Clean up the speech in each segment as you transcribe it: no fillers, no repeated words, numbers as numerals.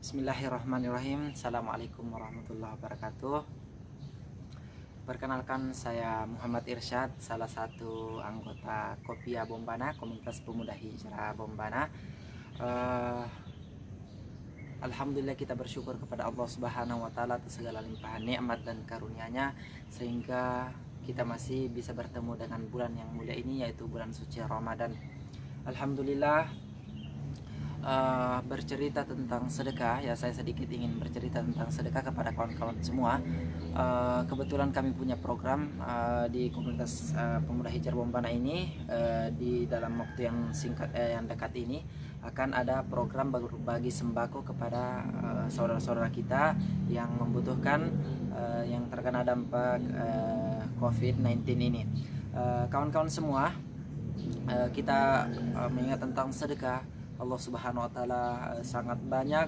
Bismillahirrahmanirrahim. Assalamualaikum warahmatullahi wabarakatuh. Perkenalkan, saya Muhammad Irsyad, salah satu anggota Kopia Bombana, Komunitas Pemuda Hijrah Bombana. Alhamdulillah, kita bersyukur kepada Allah Subhanahu wa Ta'ala atas segala limpahan nikmat dan karunia-Nya, sehingga kita masih bisa bertemu dengan bulan yang mulia ini, yaitu bulan suci Ramadan. Alhamdulillah. Bercerita tentang sedekah, ya, saya sedikit ingin bercerita tentang sedekah kepada kawan-kawan semua. Kebetulan kami punya program di komunitas Pemuda Hijrah Bombana ini. Di dalam waktu yang singkat, yang dekat ini akan ada program berbagi sembako kepada saudara-saudara kita yang membutuhkan, yang terkena dampak COVID-19 ini. Kawan-kawan semua, kita mengingat tentang sedekah. Allah Subhanahu wa Ta'ala sangat banyak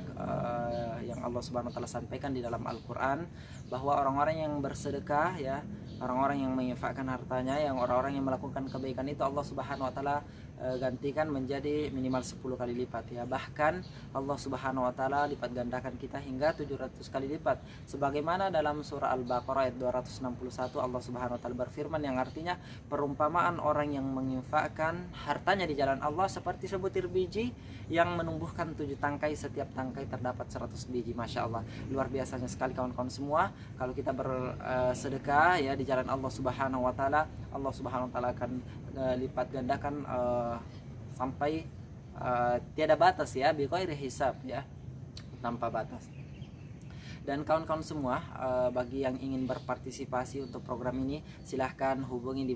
yang Allah Subhanahu wa Ta'ala sampaikan di dalam Al-Quran, bahwa orang-orang yang bersedekah, ya, orang-orang yang menginfakkan hartanya, yang orang-orang yang melakukan kebaikan itu, Allah Subhanahu wa Ta'ala gantikan menjadi minimal 10 kali lipat, ya. Bahkan Allah Subhanahu wa Ta'ala lipat gandakan kita hingga 700 kali lipat, sebagaimana dalam surah Al-Baqarah ayat 261 Allah Subhanahu wa Ta'ala berfirman, yang artinya perumpamaan orang yang menginfakkan hartanya di jalan Allah seperti sebutir biji yang menumbuhkan 7 tangkai, setiap tangkai terdapat 100 biji. Masya Allah, luar biasanya sekali kawan-kawan semua. Kalau kita bersedekah, ya, di jalan Allah Subhanahu wa Ta'ala, Allah Subhanahu wa Ta'ala akan lipat gandakan sampai tiada batas, ya, bighairi hisab, ya, tanpa batas. Dan kawan-kawan semua, bagi yang ingin berpartisipasi untuk program ini, silahkan hubungi di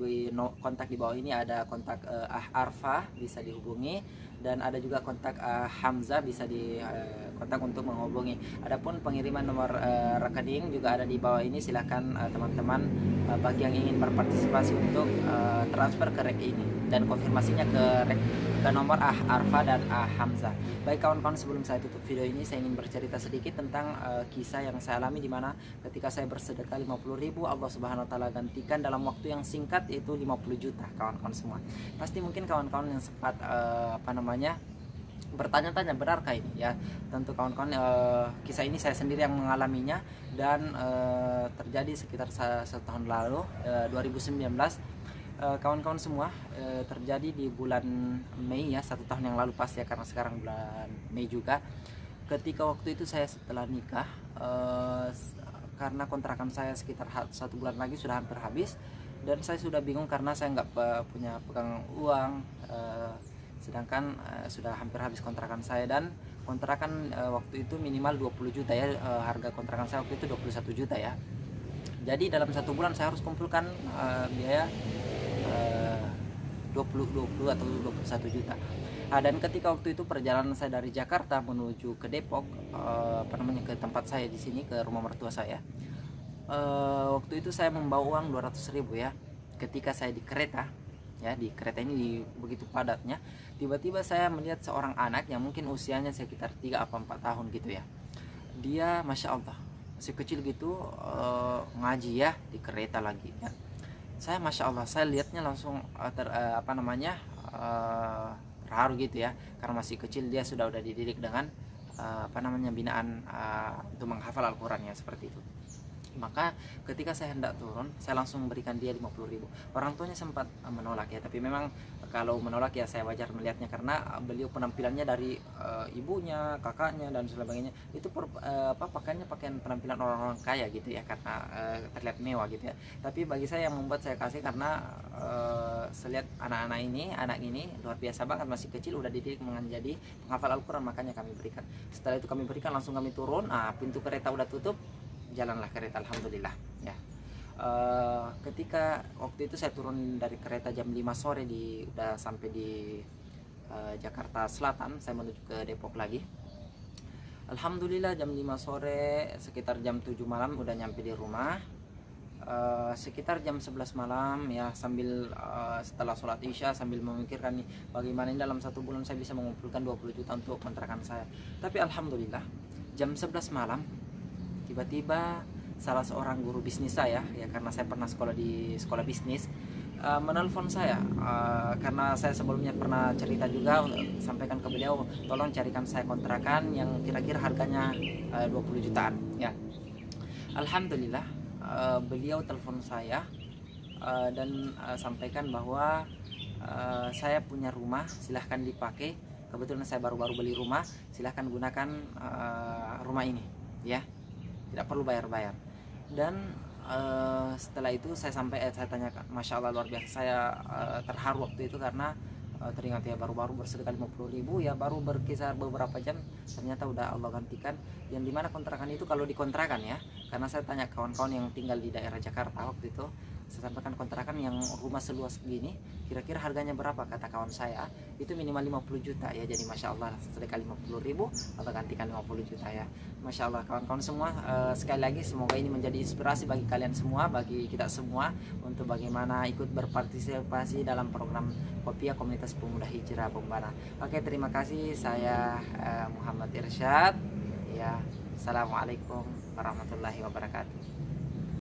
kontak di bawah ini. Ada kontak Arfa, bisa dihubungi, dan ada juga kontak Hamzah, bisa di kontak untuk menghubungi. Adapun pengiriman nomor rekening juga ada di bawah ini. Silahkan teman-teman, bagi yang ingin berpartisipasi untuk transfer ke rek ini, dan konfirmasinya ke nomor Arfa dan Hamzah. Baik kawan-kawan, sebelum saya tutup video ini, saya ingin bercerita sedikit tentang kisah yang saya alami, di mana ketika saya bersedekah 50.000, Allah Subhanahu wa Ta'ala gantikan dalam waktu yang singkat, yaitu 50 juta kawan-kawan semua. Pasti mungkin kawan-kawan yang sempat bertanya-tanya, benarkah ini, ya. Tentu kawan-kawan, kisah ini saya sendiri yang mengalaminya, dan terjadi sekitar 1 tahun lalu, 2019. Kawan-kawan semua, terjadi di bulan Mei, ya, 1 tahun yang lalu pas, ya, karena sekarang bulan Mei juga. Ketika waktu itu saya setelah nikah, karena kontrakan saya sekitar 1 bulan lagi sudah hampir habis, dan saya sudah bingung karena saya nggak punya pegang uang, sedangkan sudah hampir habis kontrakan saya, dan kontrakan waktu itu minimal 20 juta, ya, harga kontrakan saya waktu itu 21 juta, ya. Jadi dalam 1 bulan saya harus kumpulkan biaya 20 atau 21 juta. Dan ketika waktu itu perjalanan saya dari Jakarta menuju ke Depok, ke tempat saya di sini, ke rumah mertua saya, waktu itu saya membawa uang 200.000, ya. Ketika saya di kereta, ya, di kereta ini begitu padatnya, tiba-tiba saya melihat seorang anak yang mungkin usianya sekitar 3 atau 4 tahun gitu, ya. Dia Masya Allah masih kecil gitu, ngaji, ya, di kereta lagi, ya. Saya Masya Allah, saya lihatnya langsung terharu gitu, ya, karena masih kecil dia udah dididik dengan binaan untuk menghafal Al-Quran, ya, seperti itu. Maka ketika saya hendak turun, saya langsung berikan dia 50.000. Orang tuanya sempat menolak, ya, tapi memang kalau menolak, ya, saya wajar melihatnya, karena beliau penampilannya dari ibunya, kakaknya, dan sebagainya itu pakaiannya pakaian penampilan orang-orang kaya gitu, ya, karena terlihat mewah gitu, ya. Tapi bagi saya, yang membuat saya kasih karena saya lihat anak ini luar biasa banget, masih kecil udah dididik menjadi penghafal Al-Quran, makanya kami berikan. Setelah itu kami berikan, langsung kami turun, pintu kereta udah tutup, jalanlah kereta, alhamdulillah, ya. Ketika waktu itu saya turun dari kereta jam 5 sore, udah sampai di Jakarta Selatan, saya menuju ke Depok lagi. Alhamdulillah, jam 5 sore, sekitar jam 7 malam udah nyampe di rumah. Sekitar jam 11 malam, ya, sambil setelah sholat isya, sambil memikirkan nih, bagaimana ini dalam 1 bulan saya bisa mengumpulkan 20 juta untuk kontrakan saya. Tapi alhamdulillah, jam 11 malam tiba-tiba salah seorang guru bisnis saya, ya, karena saya pernah sekolah di sekolah bisnis, menelpon saya, karena saya sebelumnya pernah cerita juga, sampaikan ke beliau tolong carikan saya kontrakan yang kira-kira harganya 20 jutaan ya. Alhamdulillah, beliau telepon saya dan sampaikan bahwa saya punya rumah, silahkan dipakai. Kebetulan saya baru-baru beli rumah, silahkan gunakan rumah ini ya, tidak perlu bayar-bayar. Dan setelah itu saya saya tanya, masya Allah luar biasa, saya terharu waktu itu karena teringat ya, baru-baru bersedekah 50.000 ya, baru berkisar beberapa jam ternyata udah Allah gantikan. Yang dimana kontrakan itu kalau dikontrakan ya, karena saya tanya kawan-kawan yang tinggal di daerah Jakarta waktu itu, saya sampaikan kontrakan yang rumah seluas begini kira-kira harganya berapa, kata kawan saya itu minimal 50 juta ya. Jadi masya Allah sedekah 50.000 Allah gantikan 50 juta ya. Masya Allah kawan-kawan semua, sekali lagi semoga ini menjadi inspirasi bagi kalian semua, bagi kita semua, untuk bagaimana ikut berpartisipasi dalam program Kopia Komunitas Pemuda Hijrah Bombana. Oke, terima kasih. Saya Muhammad Irsyad ya. Assalamualaikum warahmatullahi wabarakatuh.